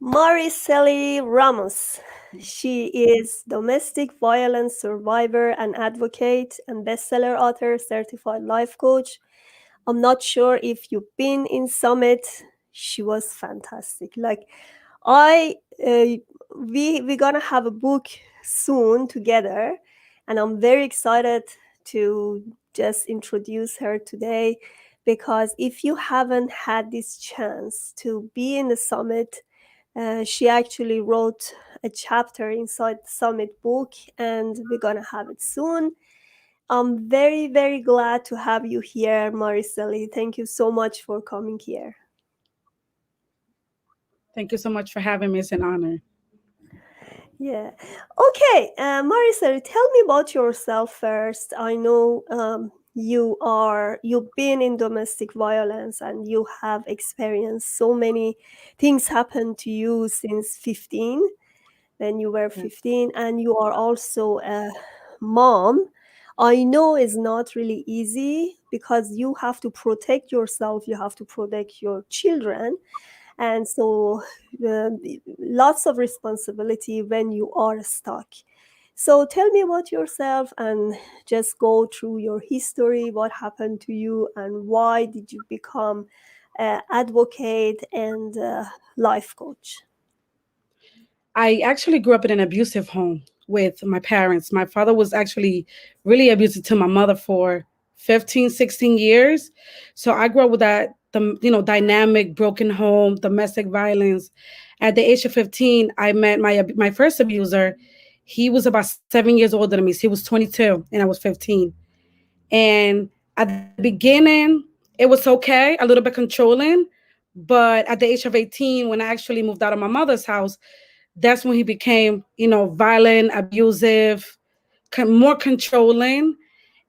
Maricelly Ramos. She is domestic violence survivor and advocate and bestseller author, certified life coach. I'm not sure if you've been in Summit. She was fantastic. Like I we're gonna have a book soon together, and I'm very excited to just introduce her today, because if you haven't had this chance to be in the Summit, she actually wrote a chapter inside the Summit book, and we're gonna have it soon. I'm very, very glad to have you here, Maricelli. Thank you so much for coming here. Thank you so much for having me. It's an honor. Yeah. Okay, Maricelli, tell me about yourself first. I know you've been in domestic violence and you have experienced so many things happen to you since 15, when you were 15, and you are also a mom. I know it's not really easy because you have to protect yourself, you have to protect your children, and so uh, lots of responsibility when you are stuck. So tell me about yourself and just go through your history, what happened to you, and why did you become an advocate and life coach. I actually grew up in an abusive home with my parents. My father was actually really abusive to my mother for 15, 16 years. So I grew up with that, dynamic, broken home, domestic violence. At the age of 15, I met my first abuser. He was about 7 years older than me. So he was 22 and I was 15. And at the beginning, it was okay, a little bit controlling. But at the age of 18, when I actually moved out of my mother's house, that's when he became, violent, abusive, more controlling.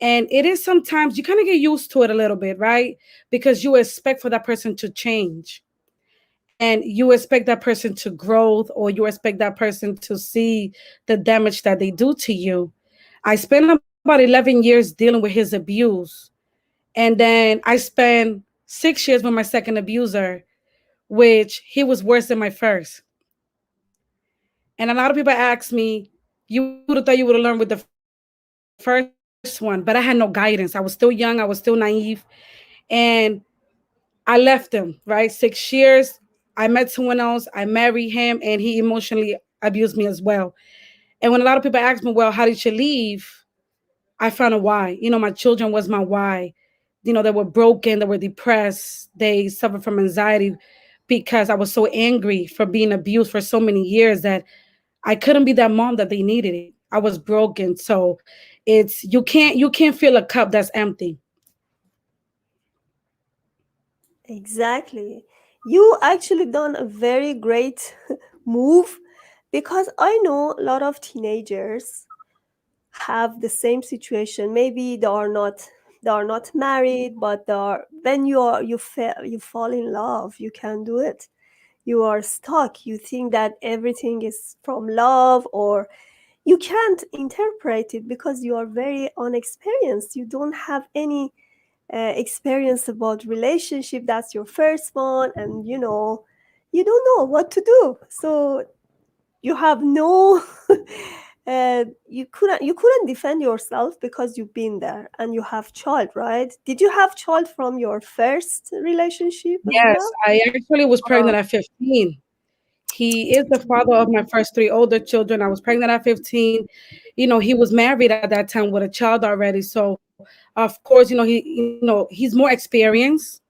And it is sometimes you kind of get used to it a little bit, right? Because you expect for that person to change and you expect that person to grow, or you expect that person to see the damage that they do to you. I spent about 11 years dealing with his abuse. And then I spent 6 years with my second abuser, which he was worse than my first. And a lot of people ask me, you would have thought you would have learned with the first one, but I had no guidance. I was still young, I was still naive. And I left him, right? 6 years. I met someone else. I married him, and he emotionally abused me as well. And when a lot of people ask me, well, how did you leave? I found a why. My children was my why. They were broken, they were depressed, they suffered from anxiety because I was so angry for being abused for so many years that I couldn't be that mom that they needed it. I was broken. So it's you can't fill a cup that's empty. Exactly. You actually done a very great move, because I know a lot of teenagers have the same situation. Maybe they are not married, but they are, when you fall in love, you can do it. You are stuck. You think that everything is from love, or you can't interpret it because you are very unexperienced. You don't have any experience about relationship. That's your first one, and you don't know what to do. So you have no you couldn't defend yourself because you've been there, and you have child, right? Did you have child from your first relationship as Yes, well? I actually was uh, pregnant at 15. He is the father of my first three older children. I was pregnant at 15. He was married at that time with a child already. So, of course, he's more experienced.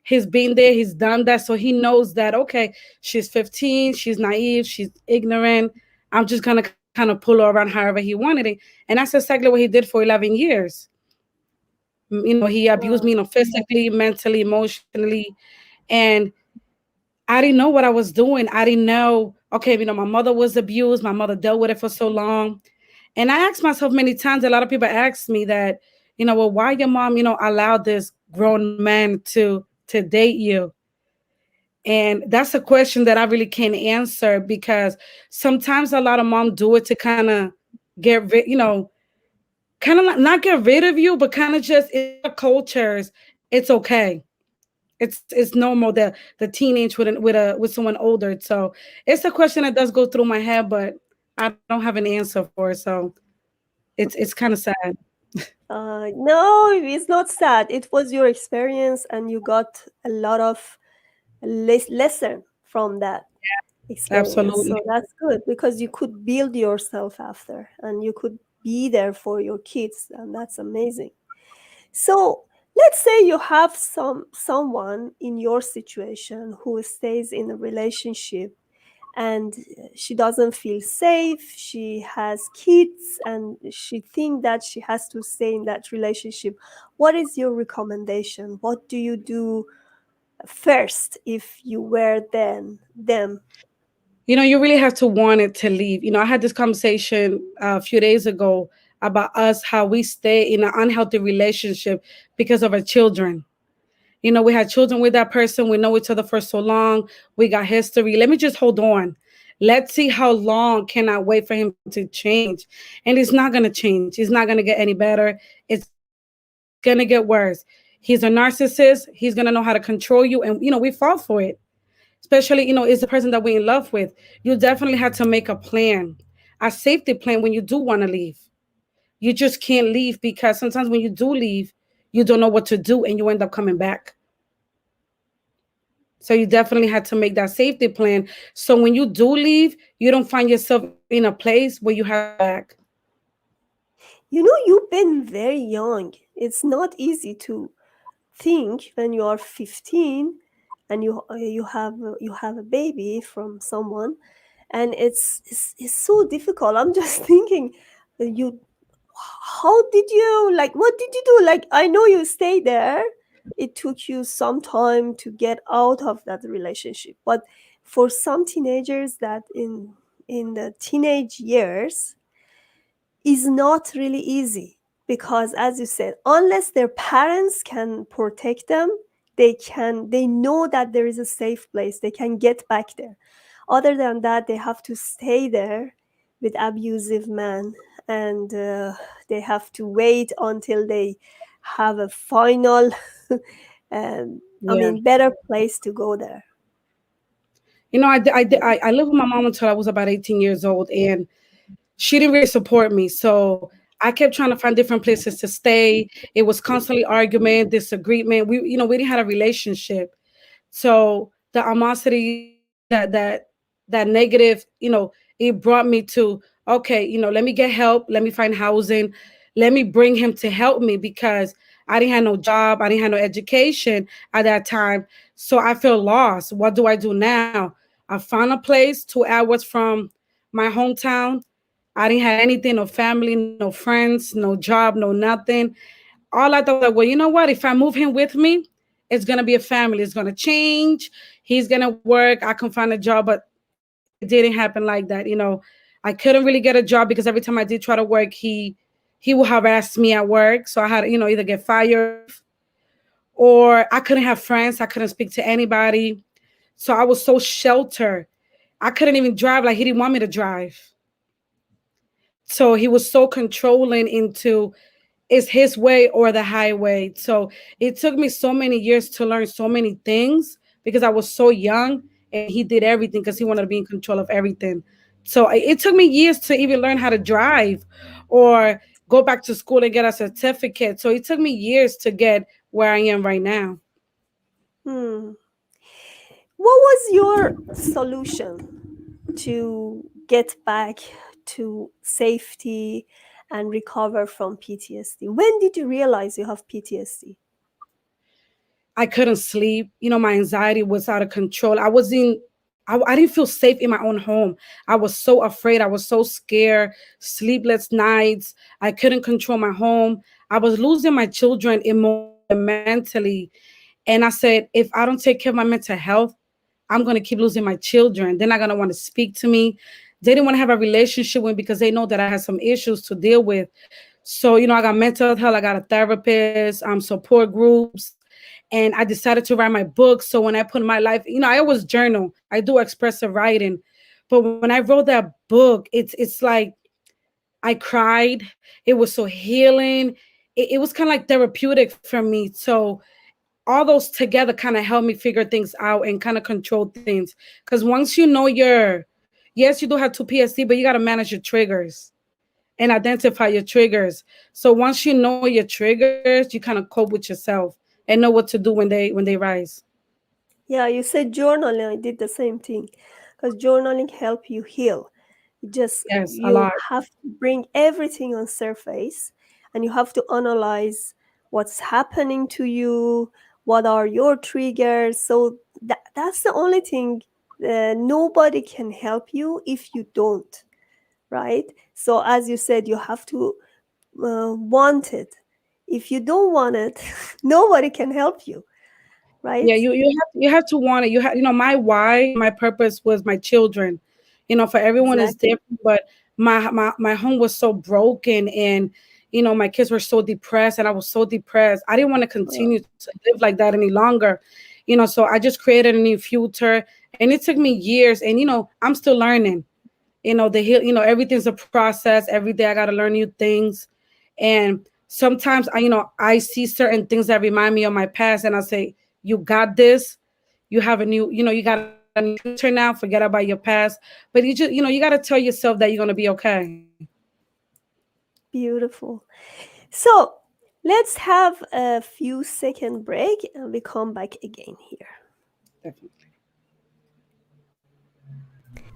He's been there, he's done that. So he knows that, okay, she's 15, she's naive, she's ignorant. I'm just going to kind of pull her around however he wanted it. And that's exactly what he did for 11 years. He abused wow. me, physically, mentally, emotionally. And I didn't know what I was doing. I didn't know, okay, my mother was abused. My mother dealt with it for so long. And I asked myself many times, a lot of people ask me that, well, why your mom, allowed this grown man to date you? And that's a question that I really can't answer, because sometimes a lot of moms do it to kind of get rid, kind of not get rid of you, but kind of just in our cultures, it's okay. It's normal, the teenage with someone older. So it's a question that does go through my head, but I don't have an answer for it. So it's kind of sad. No, it's not sad. It was your experience, and you got a lot of lesson from that experience. Absolutely. So that's good because you could build yourself after, and you could be there for your kids, and that's amazing. So let's say you have someone in your situation who stays in a relationship, and she doesn't feel safe. She has kids and she thinks that she has to stay in that relationship. What is your recommendation? What do you do first if you were then them? You really have to want it to leave. I had this conversation a few days ago about us, how we stay in an unhealthy relationship because of our children. We had children with that person. We know each other for so long. We got history. Let me just hold on. Let's see how long can I wait for him to change. And it's not going to change. It's not going to get any better. It's going to get worse. He's a narcissist. He's going to know how to control you. And, we fall for it. Especially, it's the person that we're in love with. You definitely have to make a safety plan when you do want to leave. You just can't leave because sometimes when you do leave, you don't know what to do and you end up coming back. So you definitely had to make that safety plan. So when you do leave, you don't find yourself in a place where you have to go back. You know, you've been very young. It's not easy to think when you are 15 and you have a baby from someone, and it's so difficult. I'm just thinking, you how did you, like, what did you do? Like, I know you stayed there. It took you some time to get out of that relationship, but for some teenagers that in the teenage years is not really easy, because as you said, unless their parents can protect them, they know that there is a safe place, they can get back there. Other than that, they have to stay there with abusive man, and they have to wait until they have a final I Yeah. mean, better place to go there. I lived with my mom until I was about 18 years old, and she didn't really support me. So I kept trying to find different places to stay. It was constantly argument, disagreement. We didn't have a relationship. So the animosity, that negative, it brought me to, okay, let me get help, let me find housing, let me bring him to help me because I didn't have no job, I didn't have no education at that time. So I feel lost. What do I do now? I found a place 2 hours from my hometown. I didn't have anything, no family, no friends, no job, no nothing. All I thought was like, well, you know what? If I move him with me, it's gonna be a family. It's gonna change. He's gonna work. I can find a job, but it didn't happen like that. I couldn't really get a job because every time I did try to work, he would harass me at work. So I had to, either get fired, or I couldn't have friends. I couldn't speak to anybody. So I was so sheltered. I couldn't even drive. Like he didn't want me to drive. So he was so controlling into it's his way or the highway. So it took me so many years to learn so many things because I was so young and he did everything because he wanted to be in control of everything. So it took me years to even learn how to drive or go back to school and get a certificate. So it took me years to get where I am right now. Hmm. What was your solution to get back to safety and recover from PTSD? When did you realize you have PTSD? I couldn't sleep. My anxiety was out of control. I didn't feel safe in my own home. I was so afraid. I was so scared. Sleepless nights. I couldn't control my home. I was losing my children emotionally and mentally. And I said, if I don't take care of my mental health, I'm going to keep losing my children. They're not going to want to speak to me. They didn't want to have a relationship with me because they know that I had some issues to deal with. So, I got mental health. I got a therapist, support groups, and I decided to write my book. So when I put my life, I always journal. I do expressive writing, but when I wrote that book, it's like I cried. It was so healing. It was kind of like therapeutic for me. So all those together kind of help me figure things out and kind of control things. Because once you know yes, you do have two PSD, but you got to manage your triggers and identify your triggers. So once you know your triggers, you kind of cope with yourself and know what to do when they rise. Yeah, you said journaling. I did the same thing because journaling help you heal. Just Yes, a you lot. have to bring everything on surface, and you have to analyze what's happening to you, what are your triggers. So that's the only thing. Nobody can help you if you don't, right? So as you said, you have to want it. If you don't want it, nobody can help you, right? Yeah, you have to want it. My why, my purpose was my children. For everyone is Exactly. different, but my home was so broken, and my kids were so depressed, and I was so depressed. I didn't want to continue to live like that any longer. So I just created a new future, and it took me years, and I'm still learning. The heal, everything's a process. Every day I got to learn new things. And sometimes I see certain things that remind me of my past, and I say, you got this. You have a new, you got a new future now. Forget about your past. But you got to tell yourself that you're going to be okay. Beautiful. So let's have a few second break and we come back again here. Definitely.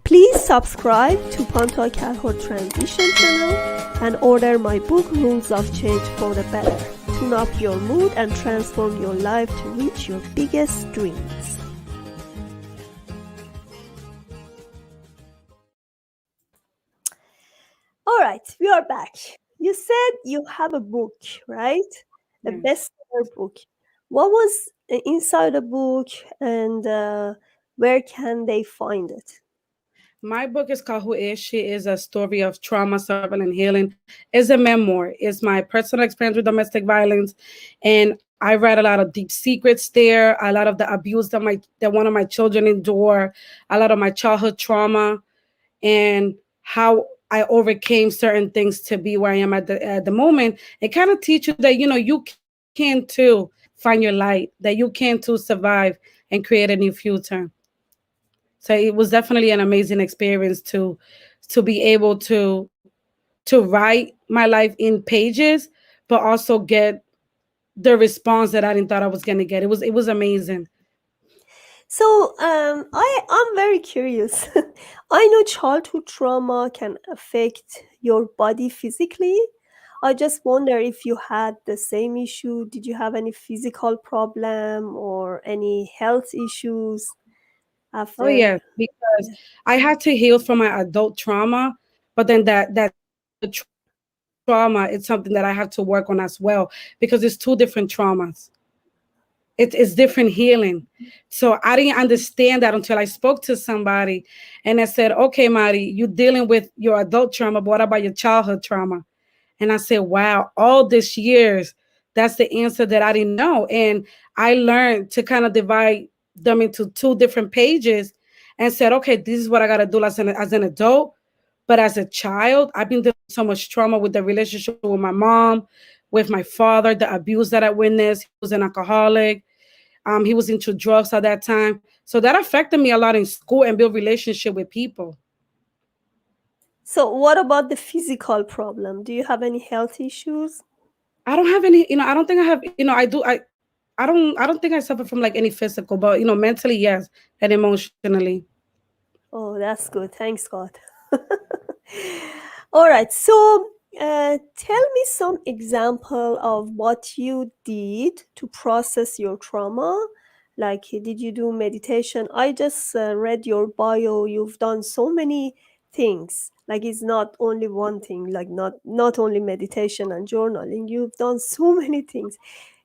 Please subscribe to Ponto Calhoun Transition channel and order my book Rules of Change for the Better. Tune up your mood and transform your life to reach your biggest dreams. All right, we are back. You said you have a book, right? A Yes. bestseller book. What was inside the book, and where can they find it? My book is called Who Is She? Is a story of trauma, survival, and healing. It's a memoir. It's my personal experience with domestic violence, and I read a lot of deep secrets there. A lot of the abuse that one of my children endure. A lot of my childhood trauma, and how I overcame certain things to be where I am at the moment. It kind of teach you that you can too find your light. That you can too survive and create a new future. So it was definitely an amazing experience to be able to write my life in pages, but also get the response that I didn't thought I was gonna get. It was amazing. So, I'm very curious. I know childhood trauma can affect your body physically. I just wonder if you had the same issue. Did you have any physical problem or any health issues Oh yeah, after? because Yeah. I had to heal from my adult trauma, but then that childhood trauma, it's something that I have to work on as well because it's two different traumas. It's different healing. So I didn't understand that until I spoke to somebody and I said, okay, Mari, you're dealing with your adult trauma, but what about your childhood trauma? And I said, wow, all these years, that's the answer that I didn't know. And I learned to kind of divide them into two different pages and said, okay, this is what I got to do as an adult. But as a child, I've been dealing with so much trauma with the relationship with my mom, with my father, the abuse that I witnessed. He was an alcoholic. He was into drugs at that time. So that affected me a lot in school and build relationship with people. So, what about the physical problem? Do you have any health issues? I don't have any, I don't think I have, I don't think I suffer from like any physical, but mentally, yes, and emotionally. Oh, that's good. Thanks, God. All right. So, tell me some example of what you did to process your trauma. Like, did you do meditation? I just read your bio. You've done so many things. Like, it's not only one thing. Like, not only meditation and journaling. You've done so many things.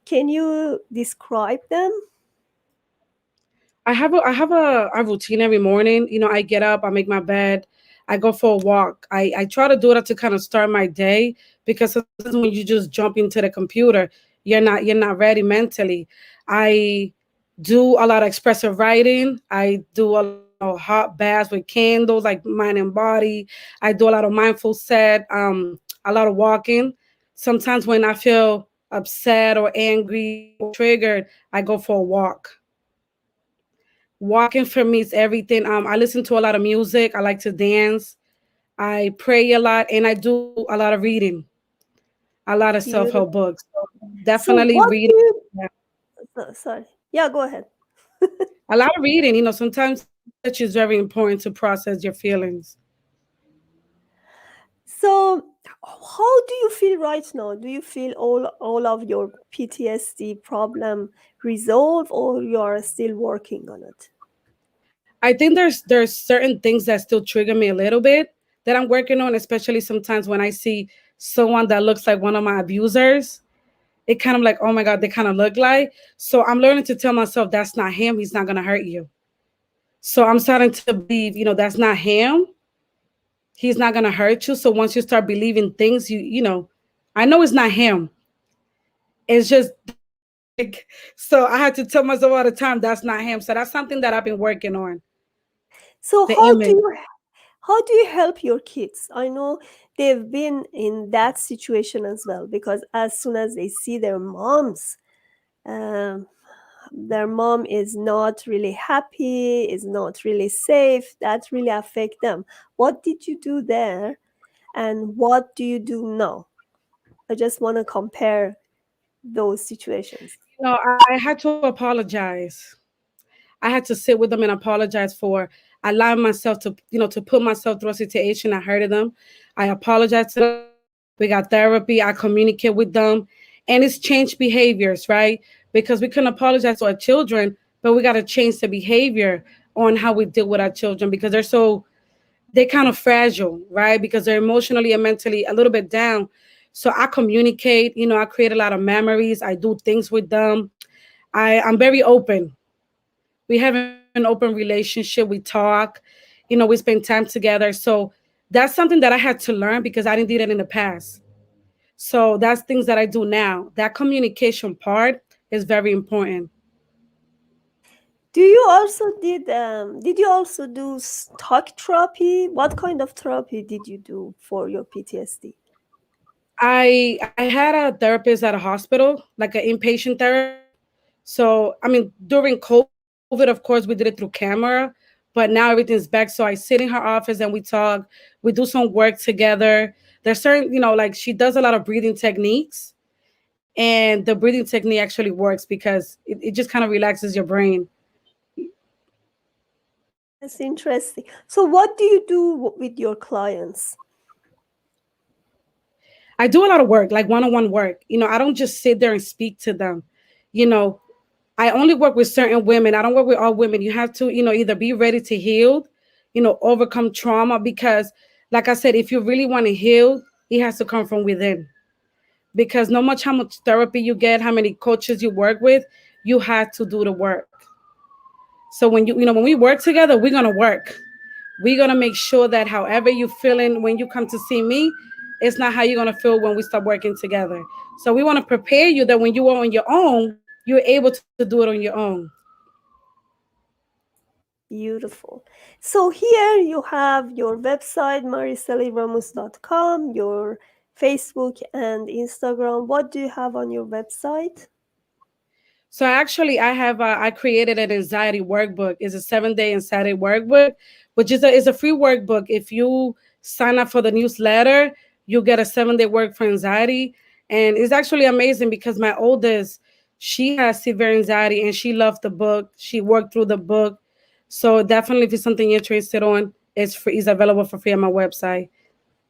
Can you describe them? I have a routine every morning. I get up, I make my bed, I go for a walk. I try to do that to kind of start my day because sometimes when you just jump into the computer, you're not ready mentally. I do a lot of expressive writing. I do a lot of hot baths with candles, like mind and body. I do a lot of mindful set, a lot of walking. Sometimes when I feel upset or angry or triggered, I go for a walk. Walking for me is everything. I listen to a lot of music. I like to dance. I pray a lot, and I do a lot of reading, a lot of self-help Beautiful. books. So So definitely what do reading. you, Yeah. sorry. Yeah, go ahead. A lot of reading. Sometimes research is very important to process your feelings. So how do you feel right now? Do you feel all of your PTSD problem resolved, or you are still working on it? I think there's certain things that still trigger me a little bit that I'm working on, especially sometimes when I see someone that looks like one of my abusers. It kind of like, oh my God, they kind of look like. So I'm learning to tell myself that's not him. He's not gonna hurt you. So I'm starting to believe, that's not him. He's not gonna hurt you. So once you start believing things, I know it's not him. It's just like, so I had to tell myself all the time that's not him. So that's something that I've been working on. So The image. how do you help your kids? I know they've been in that situation as well, because as soon as they see um, their mom is not really happy, is not really safe, that really affect them. What did you do there, and what do you do now? I just want to compare those situations. I had to apologize. I had to sit with them and apologize for allowing myself to put myself through a situation. I hurted them. I apologize to them. We got therapy. I communicate with them. And it's changed behaviors, right? Because we couldn't apologize to our children, but we got to change the behavior on how we deal with our children because they're kind of fragile, right? Because they're emotionally and mentally a little bit down. So I communicate, I create a lot of memories. I do things with them. I'm very open. We have an open relationship. We talk, we spend time together. So that's something that I had to learn because I didn't do that in the past. So that's things that I do now. That communication part is very important. Did you also do talk therapy? What kind of therapy did you do for your PTSD? I had a therapist at a hospital, like an inpatient therapist. So I mean, during COVID, of course, we did it through camera, but now everything's back. So I sit in her office and we talk. We do some work together. There's certain, like she does a lot of breathing techniques, and the breathing technique actually works because it just kind of relaxes your brain. That's interesting. So what do you do with your clients? I do a lot of work, like one-on-one work. I don't just sit there and speak to them. You know, I only work with certain women. I don't work with all women. You have to, either be ready to heal, overcome trauma because like I said, if you really want to heal, it has to come from within. Because no much how much therapy you get, how many coaches you work with, you have to do the work. So when we work together, we're gonna work. We're gonna make sure that however you feeling when you come to see me, it's not how you're gonna feel when we start working together. So we want to prepare you that when you are on your own, you're able to do it on your own. Beautiful. So here you have your website, maricellyramos.com, your Facebook and Instagram. What do you have on your website? So actually, I created an anxiety workbook. It's a 7-day anxiety workbook, which is a free workbook. If you sign up for the newsletter, you get a 7-day work for anxiety, and it's actually amazing because my oldest, she has severe anxiety, and she loved the book. She worked through the book, so definitely if it's something you're interested on, it's free. It's available for free on my website.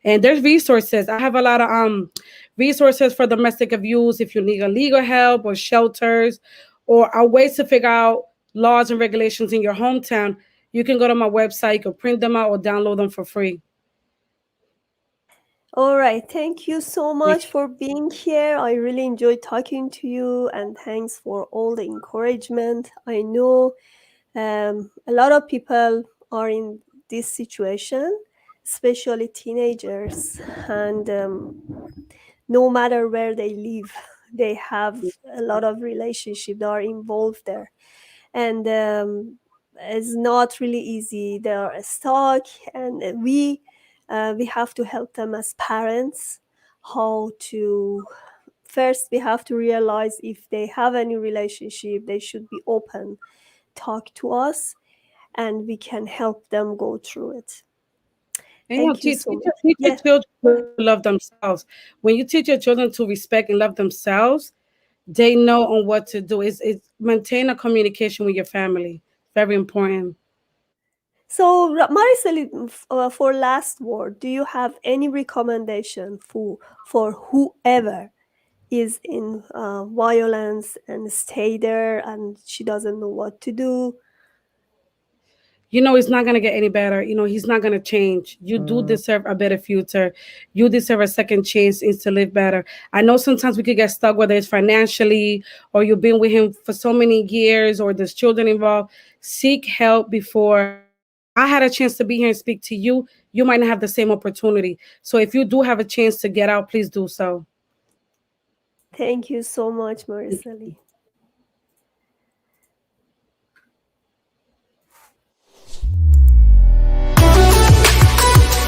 And there's resources. I have a lot of resources for domestic abuse if you need a legal help or shelters or ways to figure out laws and regulations in your hometown. You can go to my website, you can print them out or download them for free. All right. Thank you so much Thank for being here. I really enjoyed talking to you, and thanks for all the encouragement. I know a lot of people are in this situation, especially teenagers, and no matter where they live, they have a lot of relationships that are involved there, and it's not really easy. They are stuck, and we have to help them as parents how to first we have to realize if they have any relationship, they should be open, talk to us, and we can help them go through it. And Thank you so much. teach your Yeah, children to love themselves. When you teach your children to respect and love themselves, they know on what to do. It's maintain a communication with your family. Very important. so Mariceli, for last word, do you have any recommendation for whoever is in violence and stay there and she doesn't know what to do? You know, it's not going to get any better. You know, he's not going to change. You do deserve a better future. You deserve a second chance is to live better. I know sometimes we could get stuck, whether it's financially or you've been with him for so many years or there's children involved. Seek help before. I had a chance to be here and speak to you. You might not have the same opportunity. So if you do have a chance to get out, please do so. Thank you so much, Mariceli.